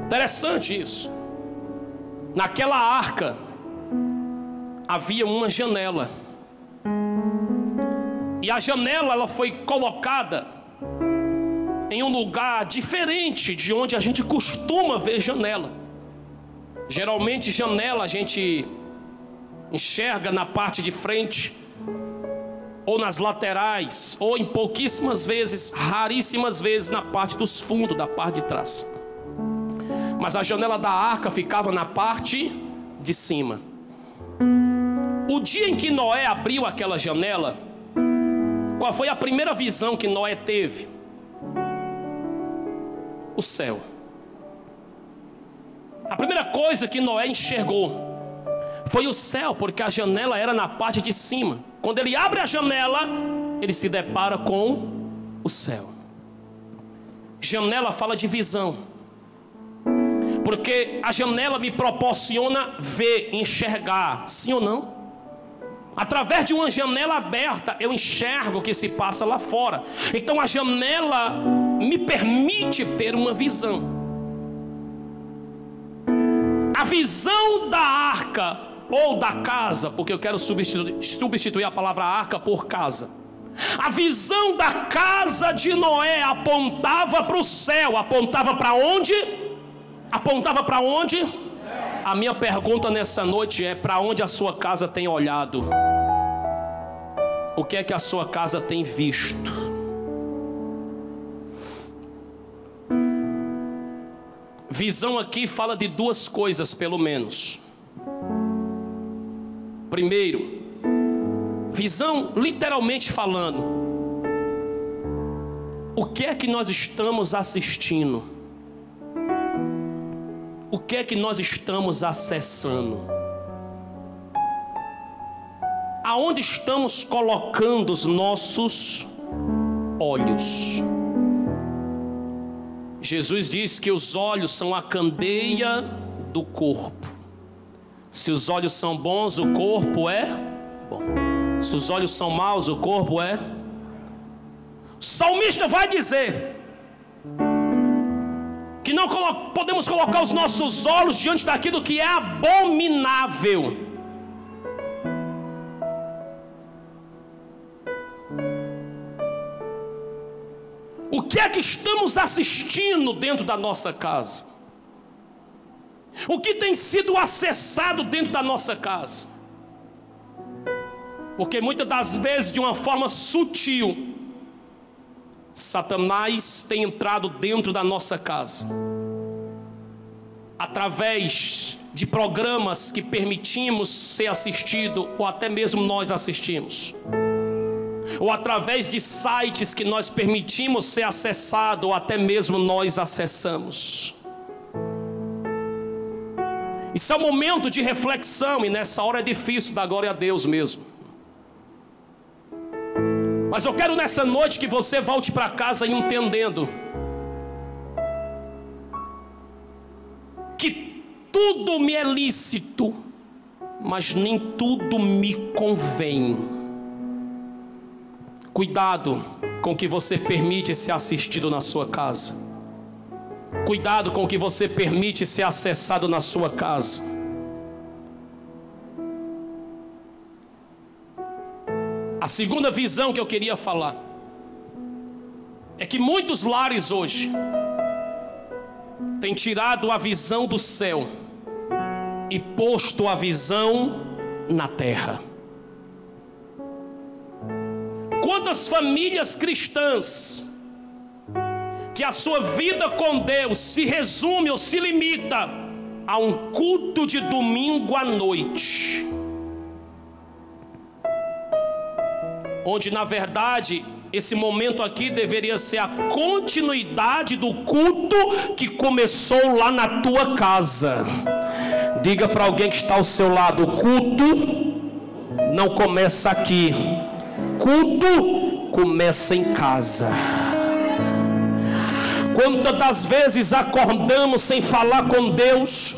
interessante isso. Naquela arca havia uma janela, e a janela ela foi colocada em um lugar diferente de onde a gente costuma ver janela. Geralmente janela a gente enxerga na parte de frente, ou nas laterais, ou em pouquíssimas vezes, raríssimas vezes, na parte dos fundos, da parte de trás. Mas a janela da arca ficava na parte de cima. O dia em que Noé abriu aquela janela, qual foi a primeira visão que Noé teve? O céu. A primeira coisa que Noé enxergou foi o céu, porque a janela era na parte de cima. Quando ele abre a janela, ele se depara com o céu. Janela fala de visão, porque a janela me proporciona ver, enxergar, sim ou não? Através de uma janela aberta, eu enxergo o que se passa lá fora. Então a janela me permite ter uma visão. A visão da arca, ou da casa, porque eu quero substituir a palavra arca por casa. A visão da casa de Noé apontava para o céu. Apontava para onde? Apontava para onde? A minha pergunta nessa noite é: para onde a sua casa tem olhado? O que é que a sua casa tem visto? Visão aqui fala de duas coisas, pelo menos. Primeiro, visão literalmente falando, o que é que nós estamos assistindo? O que é que nós estamos acessando? Aonde estamos colocando os nossos olhos? Jesus diz que os olhos são a candeia do corpo. Se os olhos são bons, o corpo é bom. Se os olhos são maus, o corpo é... O salmista vai dizer: que não podemos colocar os nossos olhos diante daquilo que é abominável. O que é que estamos assistindo dentro da nossa casa? O que tem sido acessado dentro da nossa casa? Porque muitas das vezes, de uma forma sutil, Satanás tem entrado dentro da nossa casa, através de programas que permitimos ser assistido, ou até mesmo nós assistimos, ou através de sites que nós permitimos ser acessado, ou até mesmo nós acessamos. Isso é um momento de reflexão, e nessa hora é difícil dar glória a Deus mesmo. Mas eu quero nessa noite que você volte para casa entendendo que tudo me é lícito, mas nem tudo me convém. Cuidado com o que você permite ser assistido na sua casa. Cuidado com o que você permite ser acessado na sua casa. A segunda visão que eu queria falar é que muitos lares hoje têm tirado a visão do céu e posto a visão na terra. Quantas famílias cristãs que a sua vida com Deus se resume ou se limita a um culto de domingo à noite, onde na verdade esse momento aqui deveria ser a continuidade do culto que começou lá na tua casa. Diga para alguém que está ao seu lado: o culto não começa aqui, culto começa em casa. Quantas das vezes acordamos sem falar com Deus?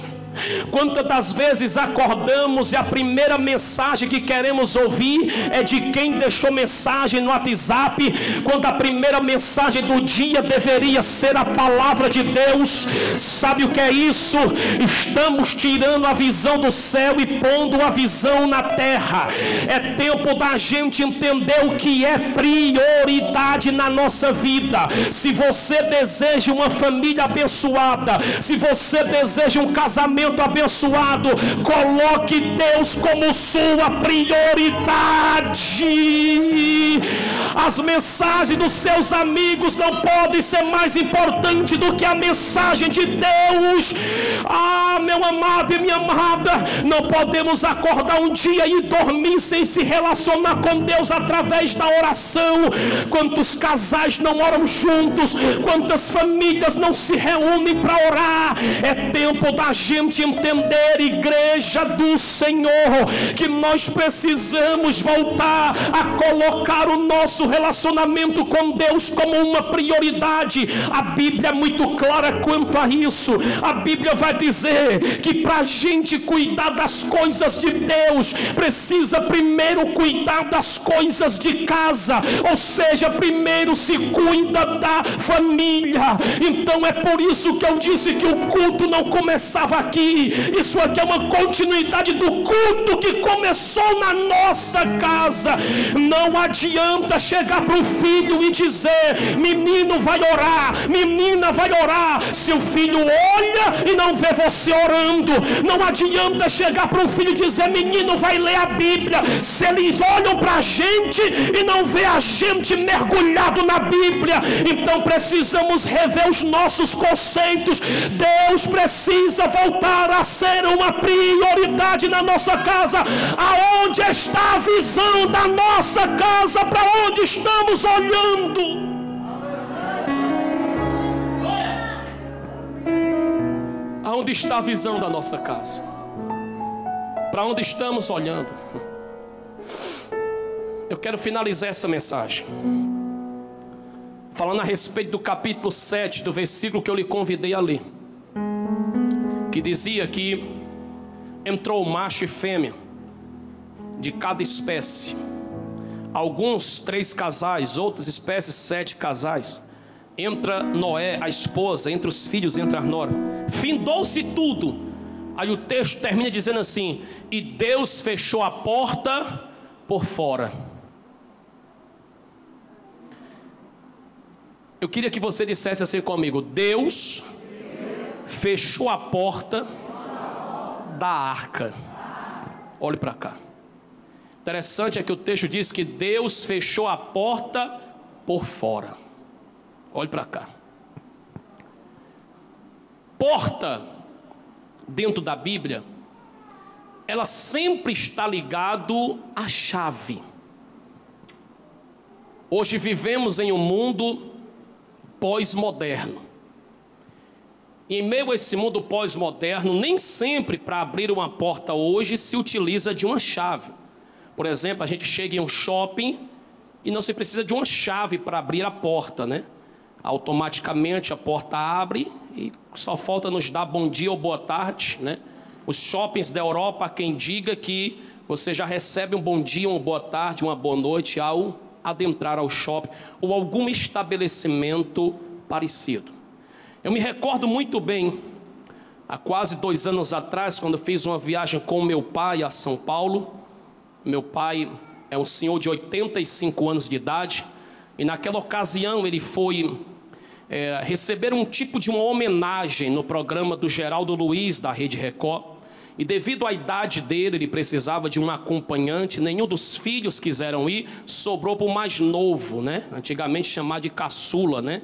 Quantas das vezes acordamos e a primeira mensagem que queremos ouvir é de quem deixou mensagem no WhatsApp, quando a primeira mensagem do dia deveria ser a palavra de Deus? Sabe o que é isso? Estamos tirando a visão do céu e pondo a visão na terra. É tempo da gente entender o que é prioridade na nossa vida. Se você deseja uma família abençoada, se você deseja um casamento abençoado, coloque Deus como sua prioridade. As mensagens dos seus amigos não podem ser mais importantes do que a mensagem de Deus. Meu amado e minha amada, não podemos acordar um dia e dormir sem se relacionar com Deus através da oração. Quantos casais não oram juntos? Quantas famílias não se reúnem para orar? É tempo da gente entender, igreja do Senhor, que nós precisamos voltar a colocar o nosso relacionamento com Deus como uma prioridade. A Bíblia é muito clara quanto a isso. A Bíblia vai dizer que para a gente cuidar das coisas de Deus, precisa primeiro cuidar das coisas de casa, ou seja, primeiro se cuida da família. Então é por isso que eu disse que o culto não começava aqui. Isso aqui é uma continuidade do culto que começou na nossa casa. Não adianta chegar para o filho e dizer: menino vai orar, menina vai orar, se o filho olha e não vê você orando. Não adianta chegar para o filho e dizer: menino vai ler a Bíblia, se eles olham para a gente e não vê a gente mergulhado na Bíblia. Então precisamos rever os nossos conceitos. Deus precisa voltar a ser uma prioridade na nossa casa. Aonde está a visão da nossa casa? Para onde estamos olhando? Aonde está a visão da nossa casa? Para onde estamos olhando? Eu quero finalizar essa mensagem falando a respeito do capítulo 7, do versículo que eu lhe convidei a ler, que dizia que entrou macho e fêmea de cada espécie, alguns 3 casais, outras espécies 7 casais, entra Noé, a esposa, entre os filhos entra a nora. Findou-se tudo. Aí o texto termina dizendo assim: e Deus fechou a porta por fora. Eu queria que você dissesse assim comigo: Deus fechou a porta da arca. Olhe para cá. Interessante é que o texto diz que Deus fechou a porta por fora. Olhe para cá. Porta, dentro da Bíblia, ela sempre está ligado à chave. Hoje vivemos em um mundo pós-moderno. E em meio a esse mundo pós-moderno, nem sempre para abrir uma porta hoje se utiliza de uma chave. Por exemplo, a gente chega em um shopping e não se precisa de uma chave para abrir a porta, né? Automaticamente a porta abre e só falta nos dar bom dia ou boa tarde, né? Os shoppings da Europa, há quem diga que você já recebe um bom dia, uma boa tarde, uma boa noite ao adentrar ao shopping ou algum estabelecimento parecido. Eu me recordo muito bem, há quase 2 anos atrás, quando eu fiz uma viagem com meu pai a São Paulo. Meu pai é um senhor de 85 anos de idade, e naquela ocasião ele foi receber um tipo de uma homenagem no programa do Geraldo Luiz, da Rede Record, e devido à idade dele, ele precisava de um acompanhante. Nenhum dos filhos quiseram ir, sobrou para o mais novo, né? Antigamente chamado de caçula, né?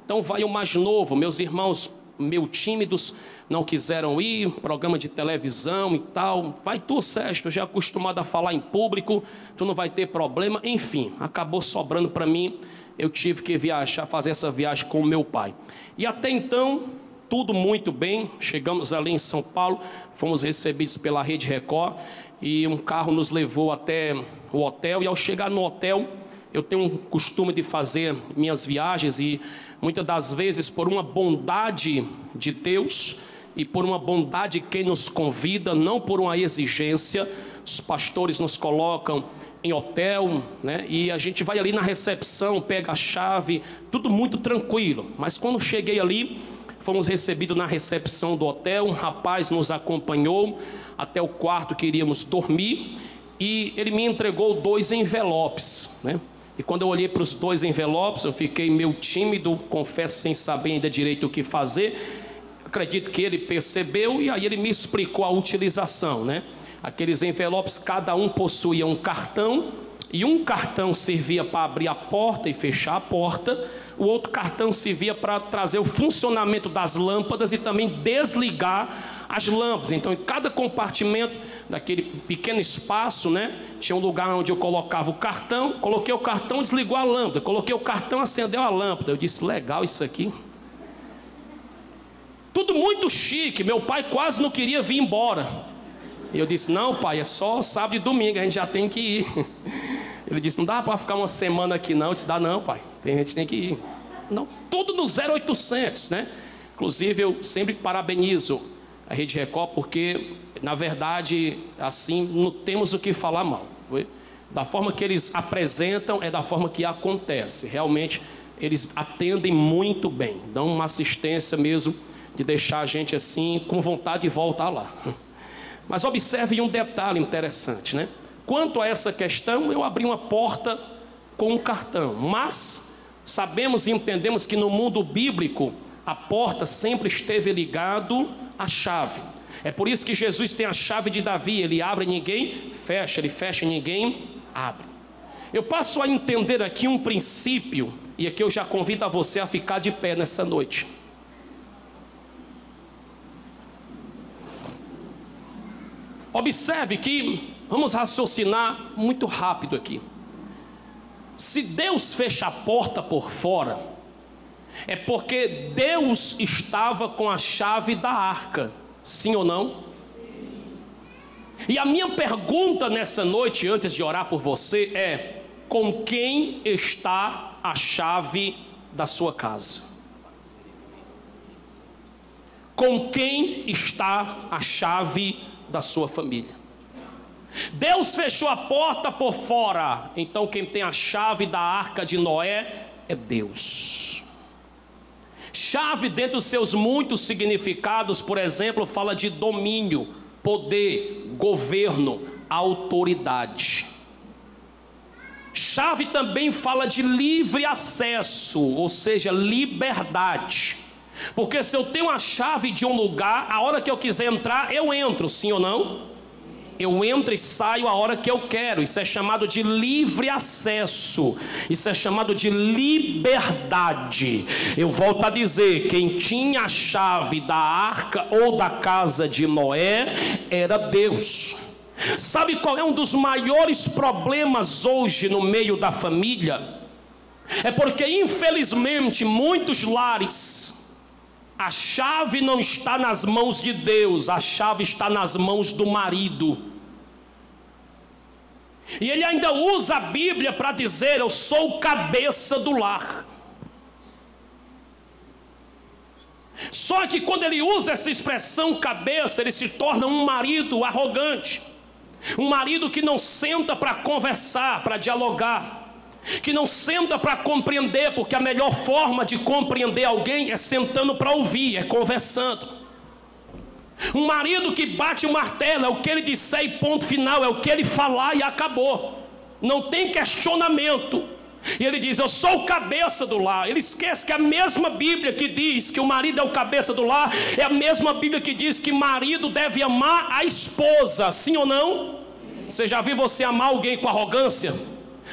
Então vai o mais novo. Meus irmãos, meio tímidos, não quiseram ir, programa de televisão e tal. Vai tu, Sérgio, tu já é acostumado a falar em público, tu não vai ter problema. Enfim, acabou sobrando para mim. Eu tive que viajar, fazer essa viagem com o meu pai. E até então, tudo muito bem. Chegamos ali em São Paulo, fomos recebidos pela Rede Record, e um carro nos levou até o hotel. E ao chegar no hotel, eu tenho um costume de fazer minhas viagens, e muitas das vezes, por uma bondade de Deus e por uma bondade de quem nos convida, não por uma exigência, os pastores nos colocam em hotel, né? E a gente vai ali na recepção, pega a chave, tudo muito tranquilo. Mas quando cheguei ali, fomos recebidos na recepção do hotel. Um rapaz nos acompanhou até o quarto que iríamos dormir, e ele me entregou 2 envelopes, né? E quando eu olhei para os 2 envelopes, eu fiquei meio tímido, confesso, sem saber ainda direito o que fazer. Acredito que ele percebeu, e aí ele me explicou a utilização, né? Aqueles envelopes, cada um possuía um cartão, e um cartão servia para abrir a porta e fechar a porta, o outro cartão servia para trazer o funcionamento das lâmpadas e também desligar as lâmpadas. Então, em cada compartimento daquele pequeno espaço, né, tinha um lugar onde eu colocava o cartão. Coloquei o cartão, desligou a lâmpada. Coloquei o cartão, acendeu a lâmpada. Eu disse: legal isso aqui. Tudo muito chique. Meu pai quase não queria vir embora. E eu disse: não, pai, é só sábado e domingo, a gente já tem que ir. Ele disse: não dá para ficar uma semana aqui não. Eu disse: dá não, pai, a gente tem que ir. Não, tudo no 0800, né? Inclusive eu sempre parabenizo a Rede Record, porque na verdade assim não temos o que falar mal. Da forma que eles apresentam é da forma que acontece. Realmente eles atendem muito bem, dão uma assistência mesmo de deixar a gente assim com vontade de voltar lá. Mas observe um detalhe interessante, né? Quanto a essa questão, eu abri uma porta com um cartão, mas sabemos e entendemos que no mundo bíblico a porta sempre esteve ligado à chave. É por isso que Jesus tem a chave de Davi: ele abre e ninguém fecha, ele fecha e ninguém abre. Eu passo a entender aqui um princípio, e aqui eu já convido a você a ficar de pé nessa noite. Observe que vamos raciocinar muito rápido aqui. Se Deus fecha a porta por fora, é porque Deus estava com a chave da arca, sim ou não? E a minha pergunta nessa noite, antes de orar por você, é: com quem está a chave da sua casa? Com quem está a chave da sua família? Deus fechou a porta por fora, então quem tem a chave da arca de Noé é Deus. Chave, dentre os seus muitos significados, por exemplo, fala de domínio, poder, governo, autoridade. Chave também fala de livre acesso, ou seja, liberdade. Porque se eu tenho a chave de um lugar, a hora que eu quiser entrar, eu entro, sim ou não? Eu entro e saio a hora que eu quero. Isso é chamado de livre acesso. Isso é chamado de liberdade. Eu volto a dizer, quem tinha a chave da arca ou da casa de Noé era Deus. Sabe qual é um dos maiores problemas hoje no meio da família? É porque infelizmente muitos lares, a chave não está nas mãos de Deus, a chave está nas mãos do marido. E ele ainda usa a Bíblia para dizer: eu sou o cabeça do lar. Só que quando ele usa essa expressão cabeça, ele se torna um marido arrogante. Um marido que não senta para conversar, para dialogar, que não senta para compreender, porque a melhor forma de compreender alguém é sentando para ouvir, é conversando. Um marido que bate o martelo, é o que ele disser e ponto final, é o que ele falar e acabou, não tem questionamento. E ele diz: eu sou o cabeça do lar. Ele esquece que a mesma Bíblia que diz que o marido é o cabeça do lar é a mesma Bíblia que diz que marido deve amar a esposa, sim ou não? Você já viu você amar alguém com arrogância?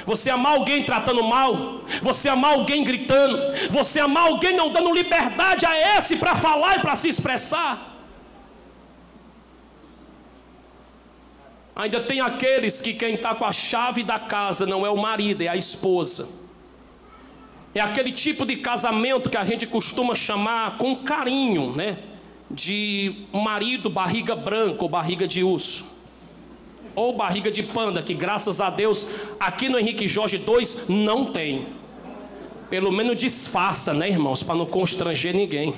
Você amar alguém tratando mal? Você amar alguém gritando? Você amar alguém não dando liberdade a esse para falar e para se expressar? Ainda tem aqueles que quem está com a chave da casa não é o marido, é a esposa. É aquele tipo de casamento que a gente costuma chamar com carinho, né? De marido barriga branca ou barriga de urso, ou barriga de panda, que graças a Deus aqui no Henrique Jorge 2 não tem. Pelo menos disfarça, né, irmãos, para não constranger ninguém.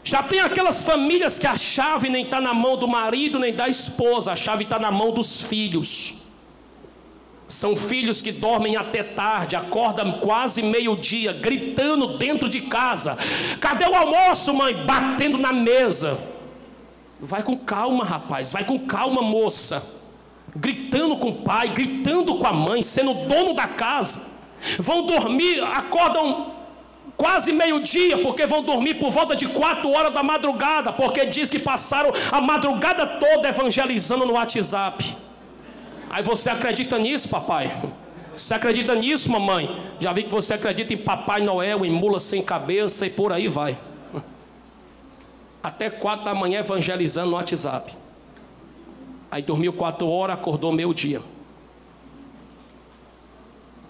Já tem aquelas famílias que a chave nem está na mão do marido nem da esposa, a chave está na mão dos filhos. São filhos que dormem até tarde, acordam quase meio-dia, gritando dentro de casa: cadê o almoço, mãe? Batendo na mesa. Vai com calma, rapaz, vai com calma, moça. Gritando com o pai, gritando com a mãe, sendo dono da casa. Vão dormir, acordam quase meio-dia, porque vão dormir por volta de 4 horas da madrugada, porque diz que passaram a madrugada toda evangelizando no WhatsApp. Aí você acredita nisso, papai? Você acredita nisso, mamãe? Já vi que você acredita em Papai Noel, em mula sem cabeça e por aí vai. Até 4 da manhã evangelizando no WhatsApp. Aí dormiu 4 horas, acordou meio-dia.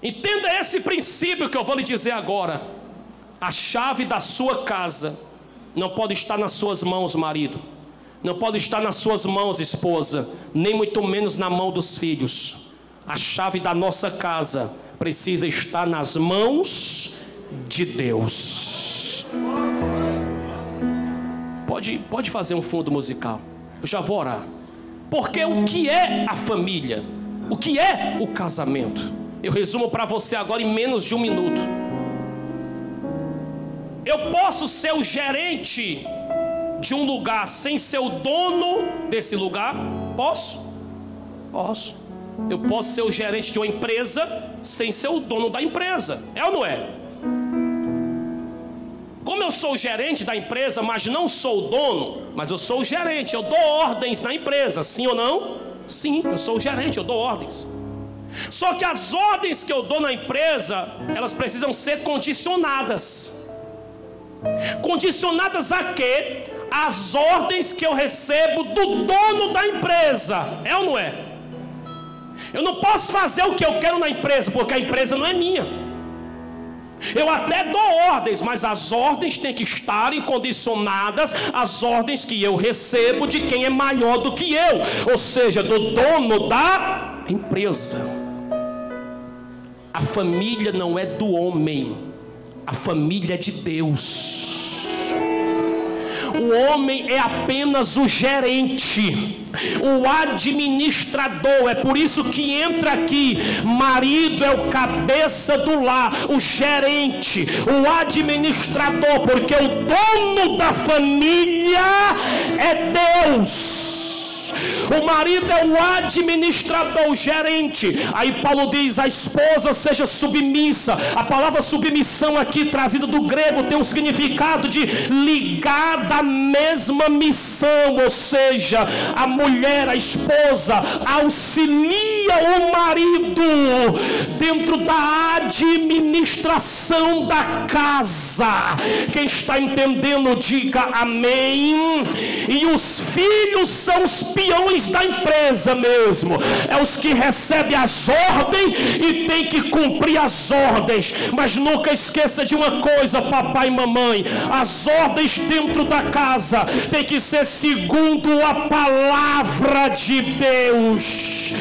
Entenda esse princípio que eu vou lhe dizer agora. A chave da sua casa não pode estar nas suas mãos, marido. Não pode estar nas suas mãos, esposa. Nem muito menos na mão dos filhos. A chave da nossa casa precisa estar nas mãos de Deus. Pode fazer um fundo musical. Eu já vou orar. Porque o que é a família? O que é o casamento? Eu resumo para você agora em menos de 1 minuto. Eu posso ser o gerente de um lugar sem ser o dono desse lugar? Posso. Eu posso ser o gerente de uma empresa sem ser o dono da empresa. É ou não é? Como eu sou o gerente da empresa, mas não sou o dono, mas eu sou o gerente, eu dou ordens na empresa, sim ou não? Sim, eu sou o gerente, eu dou ordens. Só que as ordens que eu dou na empresa, elas precisam ser condicionadas. Condicionadas a quê? As ordens que eu recebo do dono da empresa. É ou não é? Eu não posso fazer o que eu quero na empresa, porque a empresa não é minha. Eu até dou ordens, mas as ordens têm que estarem condicionadas às ordens que eu recebo de quem é maior do que eu, ou seja, do dono da empresa. A família não é do homem, a família é de Deus. O homem é apenas o gerente, o administrador. É por isso que entra aqui: marido é o cabeça do lar, o gerente, o administrador, porque o dono da família é Deus. O marido é o administrador, o gerente. Aí Paulo diz: a esposa seja submissa. A palavra submissão aqui, trazida do grego, tem um significado de ligada à mesma missão. Ou seja, a mulher, a esposa, auxilia o marido dentro da administração da casa. Quem está entendendo, diga amém. E os filhos são os peões da empresa mesmo, é os que recebem as ordens e tem que cumprir as ordens. Mas nunca esqueça de uma coisa, papai e mamãe: as ordens dentro da casa tem que ser segundo a palavra de Deus.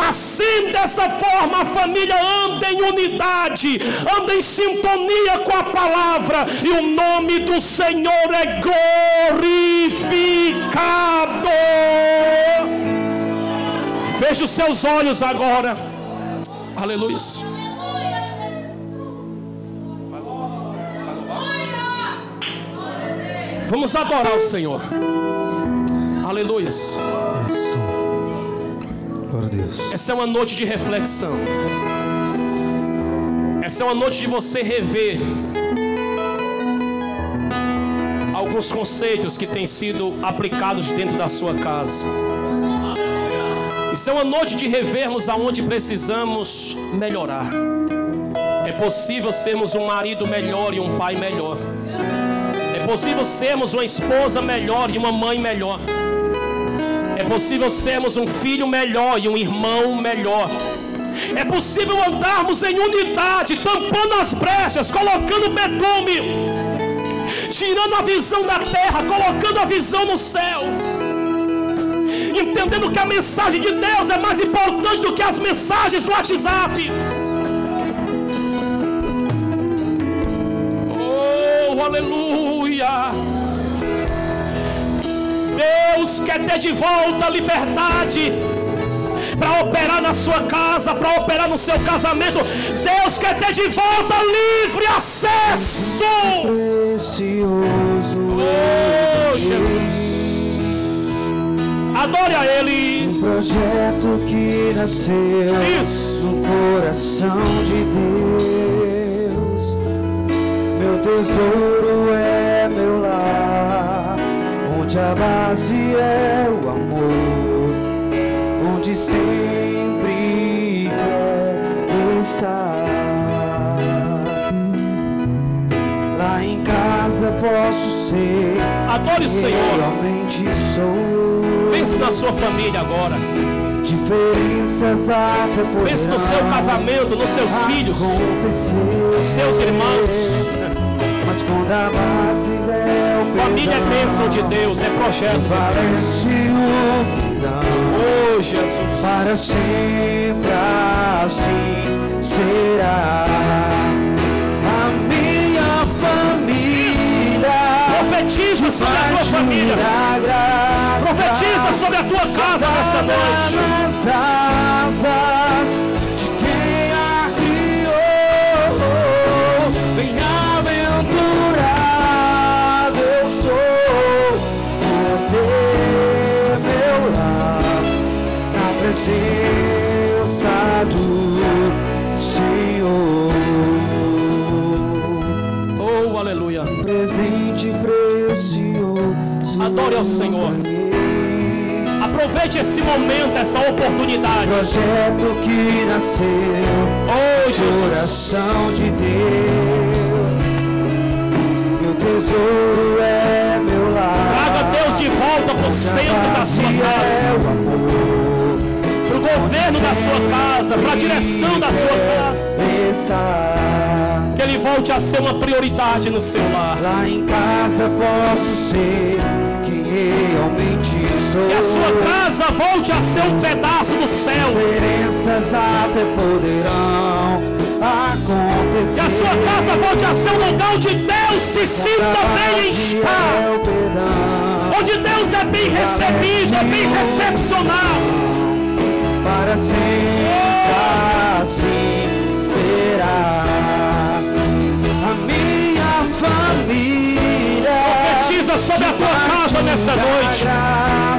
Assim, dessa forma, a família anda em unidade, anda em sintonia com a palavra, e o nome do Senhor é glorificado. Feche os seus olhos agora. Aleluia. Vamos adorar o Senhor. Aleluia. Essa é uma noite de reflexão. Essa é uma noite de você rever alguns conceitos que têm sido aplicados dentro da sua casa. Isso é uma noite de revermos aonde precisamos melhorar. É possível sermos um marido melhor e um pai melhor. É possível sermos uma esposa melhor e uma mãe melhor. É possível sermos um filho melhor e um irmão melhor. É possível andarmos em unidade, tampando as brechas, colocando betume, tirando a visão da terra, colocando a visão no céu, entendendo que a mensagem de Deus é mais importante do que as mensagens do WhatsApp. Oh, aleluia! Deus quer ter de volta a liberdade para operar na sua casa, para operar no seu casamento. Deus quer ter de volta livre acesso. Oh, Jesus! Adore a Ele. Um projeto que nasceu no coração de Deus. Meu tesouro é meu lar, onde a base é o amor, onde sempre quer estar. Lá em casa posso ser. Adore o Senhor. Realmente sou. Pense na sua família agora. Diferenças até poderão. Pense no seu casamento, nos seus filhos, nos seus irmãos. Mas quando a base é o família é bênção de Deus, é projeto de Deus. Oh, Jesus. Para sempre assim será a minha família. Profetiza sobre a tua família. Profetiza sobre a tua casa nessa noite. Nas asas de quem a criou, bem-aventurado eu sou por ter meu lar na presença do Senhor. Oh, aleluia. Presente precioso. Adore ao Senhor. Aproveite esse momento, essa oportunidade. Projeto que nasceu no coração de Deus. Meu tesouro é meu lar. Traga Deus de volta para o centro da sua casa, para o governo da sua casa, para a direção da sua casa. Que Ele volte a ser uma prioridade no seu lar. Lá em casa posso ser quem realmente sou. Que a sua casa volte a ser um pedaço do céu. Diferenças até poderão acontecer. Que a sua casa volte a ser um lugar onde Deus se sinta bem em estar, onde Deus é bem recebido, é bem recepcionado. Para sempre assim será. A minha família profetiza sobre a tua casa nessa noite.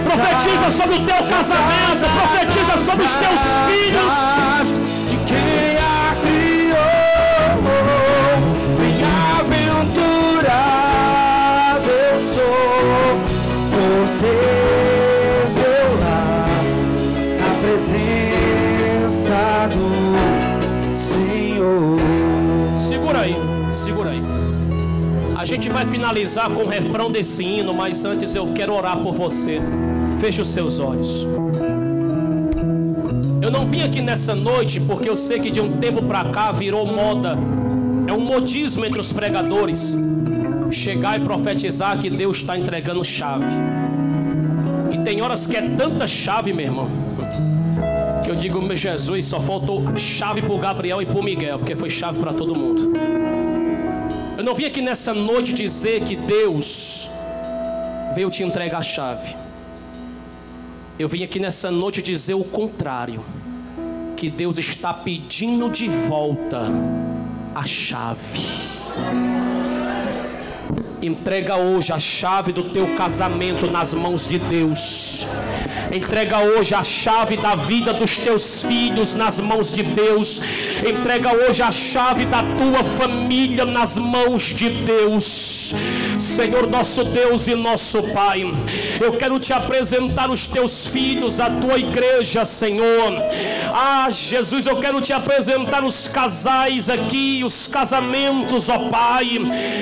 Profetiza sobre o teu casamento. Profetiza sobre os teus filhos. De quem a criou, bem-aventurado eu sou por ter meu lar na presença do Senhor. Segura aí, segura aí. A gente vai finalizar com o refrão desse hino, mas antes eu quero orar por você. Feche os seus olhos. Eu não vim aqui nessa noite porque eu sei que de um tempo pra cá virou moda. É um modismo entre os pregadores chegar e profetizar que Deus está entregando chave. E tem horas que é tanta chave, meu irmão, que eu digo, meu Jesus, só faltou chave pro Gabriel e pro Miguel, porque foi chave para todo mundo. Eu não vim aqui nessa noite dizer que Deus veio te entregar a chave. Eu vim aqui nessa noite dizer o contrário, que Deus está pedindo de volta a chave. Entrega hoje a chave do teu casamento nas mãos de Deus. Entrega hoje a chave da vida dos teus filhos nas mãos de Deus. Entrega hoje a chave da tua família nas mãos de Deus. Senhor nosso Deus e nosso Pai, eu quero te apresentar os teus filhos, a tua igreja, Senhor. Ah, Jesus, eu quero te apresentar os casais aqui, os casamentos, ó Pai.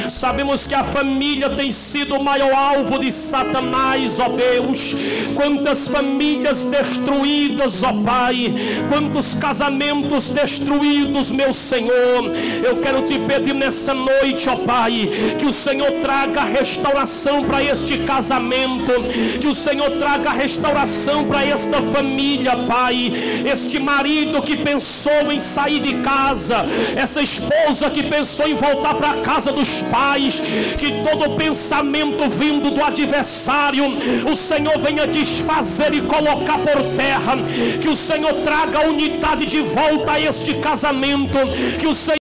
Sabemos que a família tem sido o maior alvo de Satanás, ó Deus. Quantas famílias destruídas, ó Pai. Quantos casamentos destruídos, meu Senhor. Eu quero te pedir nessa noite, ó Pai, que o Senhor traga restauração para este casamento, que o Senhor traga restauração para esta família, Pai. Este marido que pensou em sair de casa, essa esposa que pensou em voltar para a casa dos pais, que todo pensamento vindo do adversário, o Senhor venha desfazer e colocar por terra, que o Senhor traga a unidade de volta a este casamento, que o Senhor